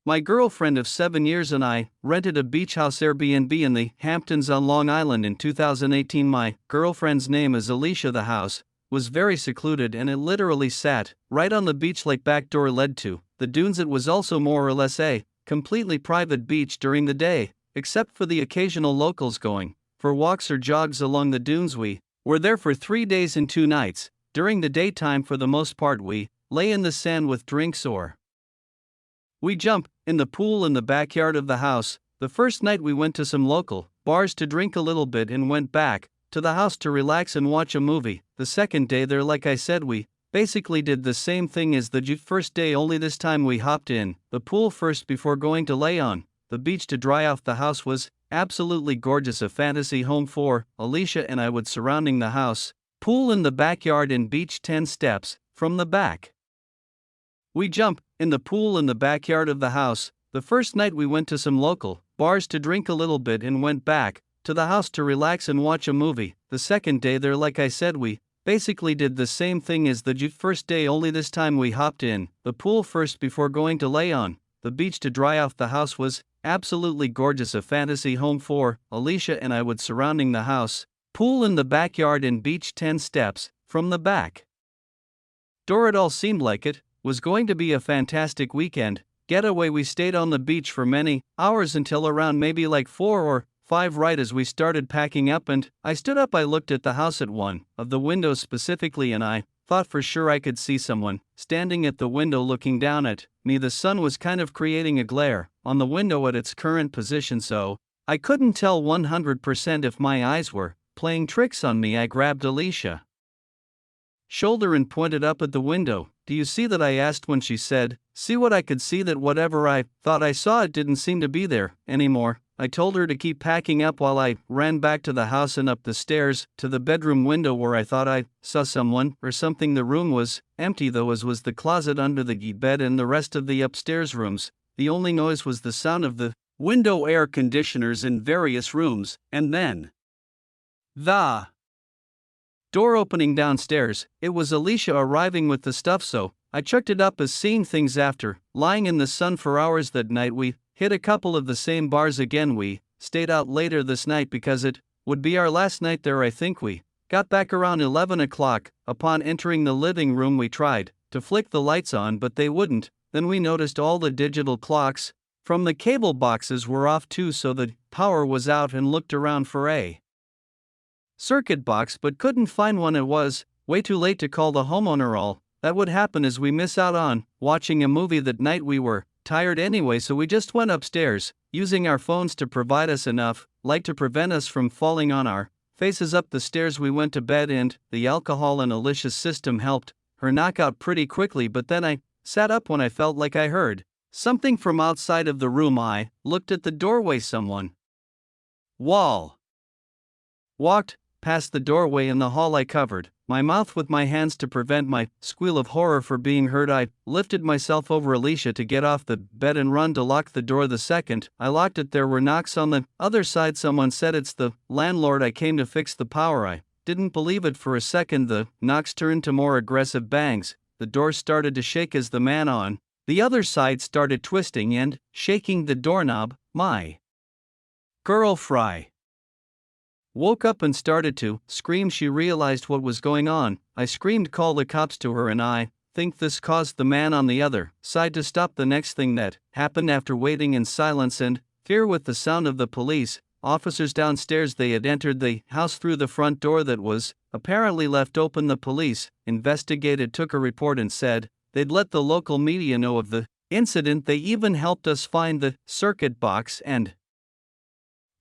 My girlfriend of 7 years and I rented a beach house Airbnb in the Hamptons on Long Island in 2018. My girlfriend's name is Alicia. The house was very secluded and it literally sat right on the beach like back door led to the dunes. It was also more or less a completely private beach during the day, except for the occasional locals going for walks or jogs along the dunes. We were there for 3 days and 2 nights. During the daytime, for the most part, we lay in the sand with drinks or we jump in the pool in the backyard of the house. The first night we went to some local bars to drink a little bit and went back to the house to relax and watch a movie. The second day there, like I said, we basically did the same thing as the first day, only this time we hopped in the pool first before going to lay on the beach to dry off. The house was absolutely gorgeous, a fantasy home for Alicia and I, with surrounding the house, pool in the backyard and beach 10 steps from the back. We jump in the pool in the backyard of the house. The first night we went to some local bars to drink a little bit and went back to the house to relax and watch a movie. The second day there, like I said, we basically did the same thing as the first day, only this time we hopped in the pool first before going to lay on the beach to dry off. The house was absolutely gorgeous, a fantasy home for Alicia and I, with surrounding the house, pool in the backyard and beach 10 steps from the back door. It all seemed like it was going to be a fantastic weekend getaway. We stayed on the beach for many hours until around maybe like 4 or 5 right as we started packing up, and I stood up. I looked at the house at one of the windows specifically and I thought for sure I could see someone standing at the window looking down at me. The sun was kind of creating a glare on the window at its current position, so I couldn't tell 100% if my eyes were playing tricks on me. I grabbed Alicia's shoulder and pointed up at the window. "Do you see that?" I asked. When she said, "See what?" I could see that whatever I thought I saw, it didn't seem to be there anymore. I told her to keep packing up while I ran back to the house and up the stairs to the bedroom window where I thought I saw someone or something. The room was empty though, as was the closet under the bed and the rest of the upstairs rooms. The only noise was the sound of the window air conditioners in various rooms, and then the door opening downstairs. It was Alicia arriving with the stuff, so I chucked it up as seeing things. After lying in the sun for hours that night, we hit a couple of the same bars again. We stayed out later this night because it would be our last night there. I think we got back around 11 o'clock. Upon entering the living room, we tried to flick the lights on, but they wouldn't. Then we noticed all the digital clocks from the cable boxes were off too, so the power was out, and looked around for a circuit box but couldn't find one. It was way too late to call the homeowner. All that would happen is we miss out on watching a movie that night. We were tired anyway, so we just went upstairs, using our phones to provide us enough light to prevent us from falling on our faces. Up the stairs we went to bed, and the alcohol in Alicia's system helped her knock out pretty quickly. But then I sat up when I felt like I heard something from outside of the room. I looked at the doorway. Someone walked past the doorway in the hall. I covered my mouth with my hands to prevent my squeal of horror for being heard. I lifted myself over Alicia to get off the bed and run to lock the door. The second I locked it, there were knocks on the other side. Someone said, "It's the landlord. I came to fix the power." I didn't believe it for a second. The knocks turned to more aggressive bangs. The door started to shake as the man on the other side started twisting and shaking the doorknob. My girlfriend woke up and started to scream. She realized what was going on. I screamed, "Call the cops," to her, and I think this caused the man on the other side to stop. The next thing that happened, after waiting in silence and fear with the sound of the police officers downstairs, they had entered the house through the front door that was apparently left open. The police investigated, took a report, and said they'd let the local media know of the incident. They even helped us find the circuit box and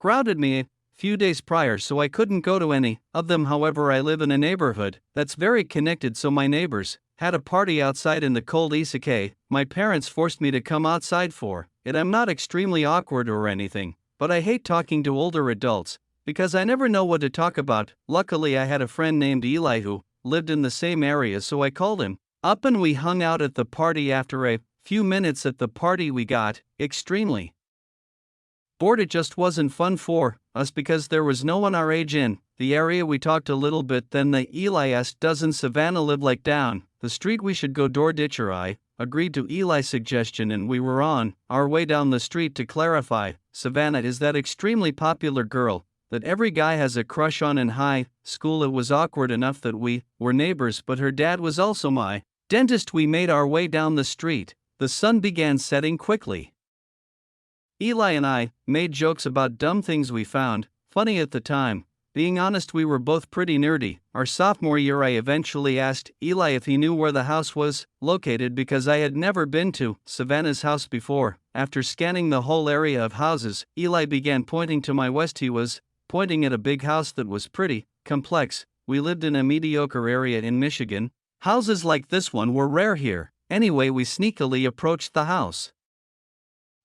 grounded me few days prior, so I couldn't go to any of them. However, I live in a neighborhood that's very connected, so my neighbors had a party outside in the cold Isake. My parents forced me to come outside for it. I'm not extremely awkward or anything, but I hate talking to older adults because I never know what to talk about. Luckily, I had a friend named Eli who lived in the same area, so I called him up and we hung out at the party. After a few minutes at the party, we got extremely bored. It just wasn't fun for us because there was no one our age in the area. We talked a little bit, then the Eli asked, "Doesn't Savannah live like down the street? We should go door ditcher." I agreed to Eli's suggestion, and we were on our way down the street. To clarify, Savannah is that extremely popular girl that every guy has a crush on. In high school it was awkward enough that we were neighbors, but her dad was also my dentist. We made our way down the street. The sun began setting quickly. Eli and I made jokes about dumb things we found funny at the time. Being honest, we were both pretty nerdy. Our sophomore year, I eventually asked Eli if he knew where the house was located because I had never been to Savannah's house before. After scanning the whole area of houses, Eli began pointing to my west. He was pointing at a big house that was pretty complex. We lived in a mediocre area in Michigan. Houses like this one were rare here. Anyway, we sneakily approached the house.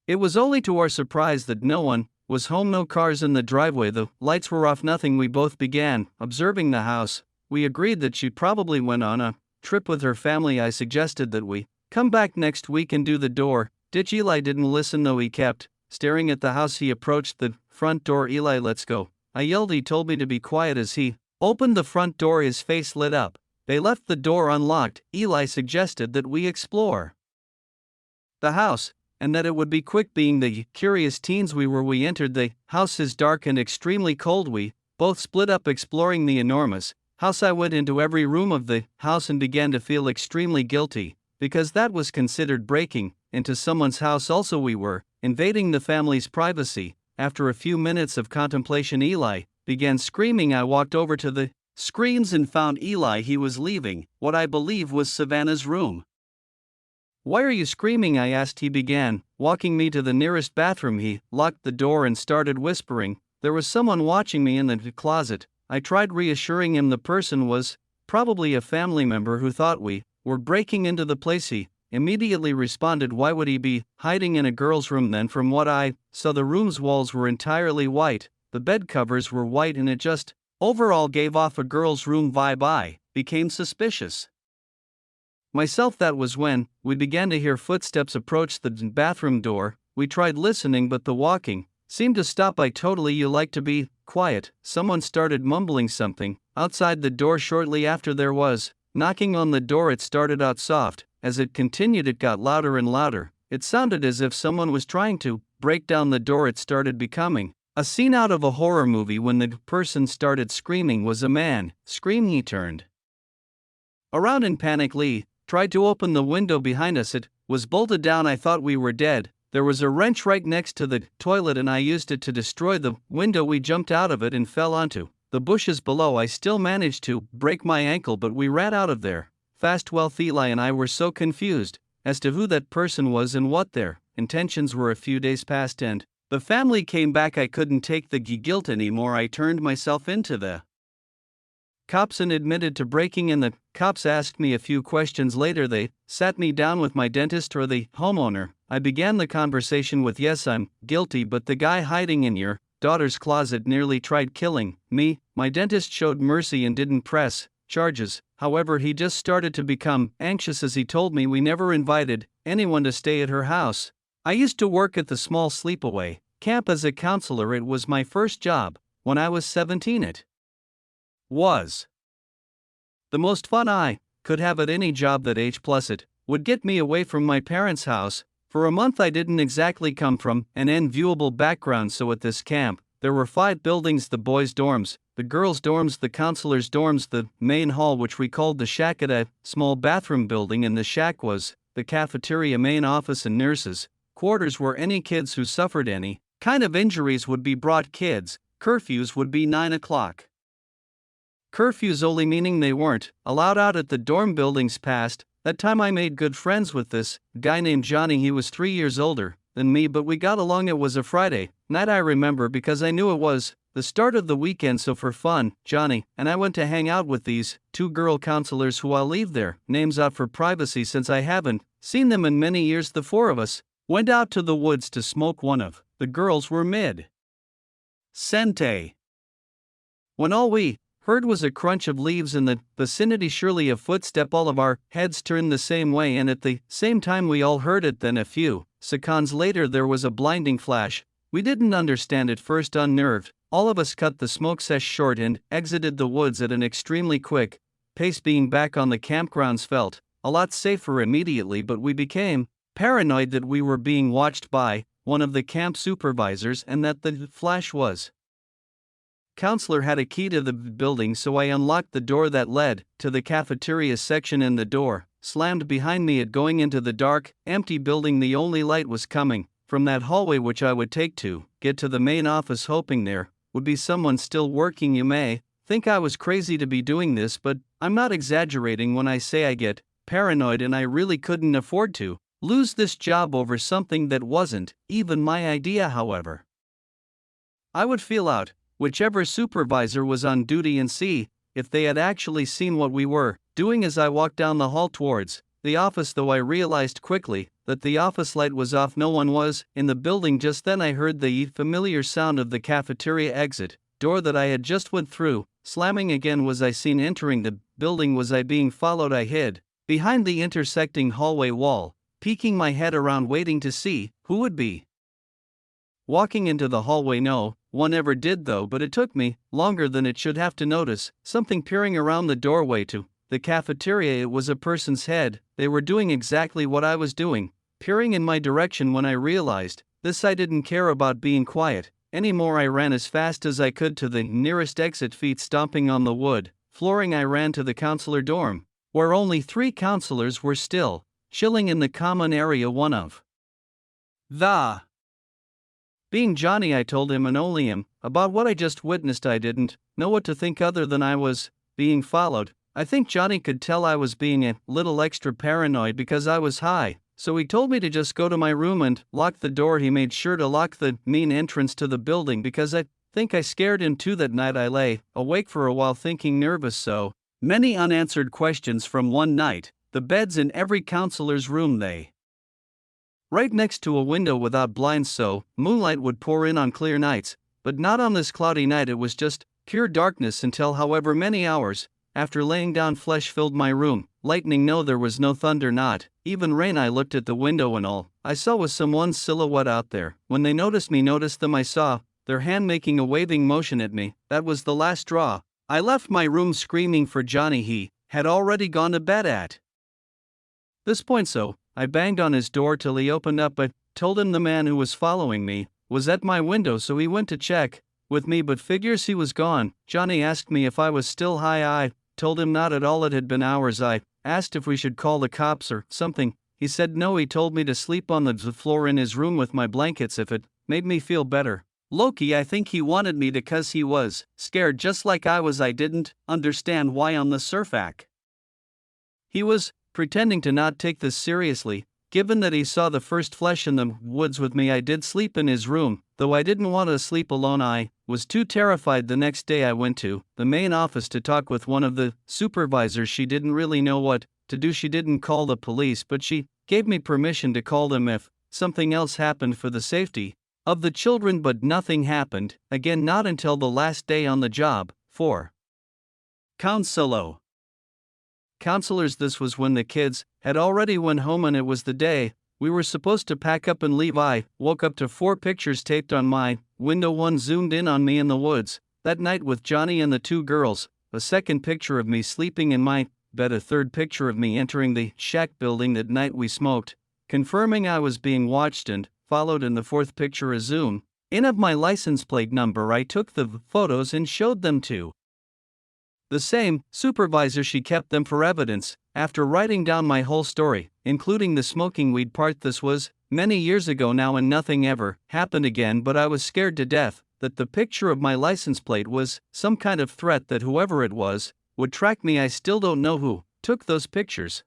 It was only to our surprise that no one was home. No cars in the driveway, the lights were off, nothing. We both began observing the house. We agreed that she probably went on a trip with her family. I suggested that we come back next week and do the door ditch. Eli didn't listen though. He kept staring at the house. He approached the front door. Eli, let's go, I yelled. He told me to be quiet. As he opened the front door, his face lit up. They left the door unlocked. Eli suggested that we explore the house, and that it would be quick. Being the curious teens we were, we entered the house. Is dark and extremely cold. We both split up exploring the enormous house. I went into every room of the house and began to feel extremely guilty, because that was considered breaking into someone's house. Also, we were invading the family's privacy. After a few minutes of contemplation, Eli began screaming. I walked over to the screams and found Eli. He was leaving what I believe was Savannah's room. Why are you screaming? I asked. He began walking me to the nearest bathroom. He locked the door and started whispering. There was someone watching me in the closet. I tried reassuring him. The person was probably a family member who thought we were breaking into the place. He immediately responded, why would he be hiding in a girl's room? Then from what I saw, the room's walls were entirely white, the bed covers were white, and it just overall gave off a girl's room vibe. I became suspicious myself. That was when we began to hear footsteps approach the bathroom door. We tried listening, but the walking seemed to stop. I totally you like to be quiet. Someone started mumbling something outside the door. Shortly after, there was knocking on the door. It started out soft. As it continued, it got louder and louder. It sounded as if someone was trying to break down the door. It started becoming a scene out of a horror movie. When the person started screaming was a man screaming. He turned around in panic. Lee tried to open the window behind us. It was bolted down. I thought we were dead. There was a wrench right next to the toilet, and I used it to destroy the window. We jumped out of it and fell onto the bushes below. I still managed to break my ankle, but we ran out of there fast. Well, Eli and I were so confused as to who that person was and what their intentions were. A few days passed and the family came back. I couldn't take the guilt anymore. I turned myself into the cops and admitted to breaking in. The cops asked me a few questions. Later, they sat me down with my dentist or the homeowner. I began the conversation with, yes, I'm guilty, but the guy hiding in your daughter's closet nearly tried killing me. My dentist showed mercy and didn't press charges. However, he just started to become anxious as he told me we never invited anyone to stay at her house. I used to work at the small sleepaway camp as a counselor. It was my first job when I was 17. It was the most fun I could have at any job that age, plus it would get me away from my parents' house. For a month I didn't exactly come from an enviable background, so at this camp there were 5 buildings: the boys' dorms, the girls' dorms, the counselors' dorms, the main hall, which we called the shack, at a small bathroom building. In the shack was the cafeteria, main office, and nurses' quarters where any kids who suffered any kind of injuries would be brought. Kids' curfews would be 9 o'clock. Curfews only, meaning they weren't allowed out at the dorm buildings past that time. I made good friends with this guy named Johnny. He was 3 years older than me, but we got along. It was a Friday night, I remember, because I knew it was the start of the weekend, so for fun, Johnny and I went to hang out with these 2 girl counselors who I'll leave their names out for privacy since I haven't seen them in many years. The 4 of us went out to the woods to smoke. One of the girls were mid-sente when all we heard was a crunch of leaves in the vicinity, surely a footstep. All of our heads turned the same way, and at the same time we all heard it. Then a few seconds later there was a blinding flash. We didn't understand at first. Unnerved, all of us cut the smoke sesh short and exited the woods at an extremely quick pace. Being back on the campgrounds felt a lot safer immediately, but we became paranoid that we were being watched by one of the camp supervisors and that the flash was. Counselor had a key to the building, so I unlocked the door that led to the cafeteria section, and the door slammed behind me at going into the dark, empty building. The only light was coming from that hallway, which I would take to get to the main office, hoping there would be someone still working. You may think I was crazy to be doing this, but I'm not exaggerating when I say I get paranoid, and I really couldn't afford to lose this job over something that wasn't even my idea. However, I would feel out whichever supervisor was on duty and see if they had actually seen what we were doing as I walked down the hall towards the office, though I realized quickly that the office light was off. No one was in the building. Just then I heard the familiar sound of the cafeteria exit door that I had just went through slamming again. Was I seen entering the building? Was I being followed? I hid behind the intersecting hallway wall, peeking my head around, waiting to see who would be walking into the hallway. No one ever did, though, but it took me longer than it should have to notice something peering around the doorway to the cafeteria. It was a person's head. They were doing exactly what I was doing, peering in my direction. When I realized this, I didn't care about being quiet anymore. I ran as fast as I could to the nearest exit, feet stomping on the wood flooring. I ran to the counselor dorm, where only 3 counselors were still chilling in the common area. One of the being Johnny. I told him, and only him, about what I just witnessed. I didn't know what to think other than I was being followed. I think Johnny could tell I was being a little extra paranoid because I was high, so he told me to just go to my room and lock the door. He made sure to lock the main entrance to the building because I think I scared him too. That night I lay awake for a while, thinking, nervous, so many unanswered questions from one night. The beds in every counselor's room, they right next to a window without blinds, so moonlight would pour in on clear nights, but not on this cloudy night. It was just pure darkness until however many hours after laying down, flesh filled my room. Lightning, no, there was no thunder, not even rain. I looked at the window and all I saw was someone's silhouette out there. When they noticed them, I saw their hand making a waving motion at me. That was the last straw. I left my room screaming for Johnny. He had already gone to bed at this point, so I banged on his door till he opened up. I told him the man who was following me was at my window, so he went to check with me, but figures he was gone. Johnny asked me if I was still high. I told him not at all. It had been hours. I asked if we should call the cops or something. He said no. He told me to sleep on the floor in his room with my blankets if it made me feel better. Loki, I think he wanted me to, 'cause he was scared just like I was. I didn't understand why on the surface he was pretending to not take this seriously, given that he saw the first flesh in the woods with me. I did sleep in his room, though I didn't want to sleep alone. I was too terrified. The next day I went to the main office to talk with one of the supervisors. She didn't really know what to do. She didn't call the police, but she gave me permission to call them if something else happened for the safety of the children. But nothing happened again, not until the last day on the job for counselors. This was when the kids had already went home, and it was the day we were supposed to pack up and leave. I woke up to 4 pictures taped on my window. One zoomed in on me in the woods that night with Johnny and the 2 girls, a second picture of me sleeping in my bed, a third picture of me entering the shack building that night we smoked, confirming I was being watched and followed, in the 4th picture a zoom in of my license plate number. I took the photos and showed them to the same supervisor. She kept them for evidence. After writing down my whole story, including the smoking weed part, this was many years ago now, and nothing ever happened again, but I was scared to death that the picture of my license plate was some kind of threat, that whoever it was would track me. I still don't know who took those pictures.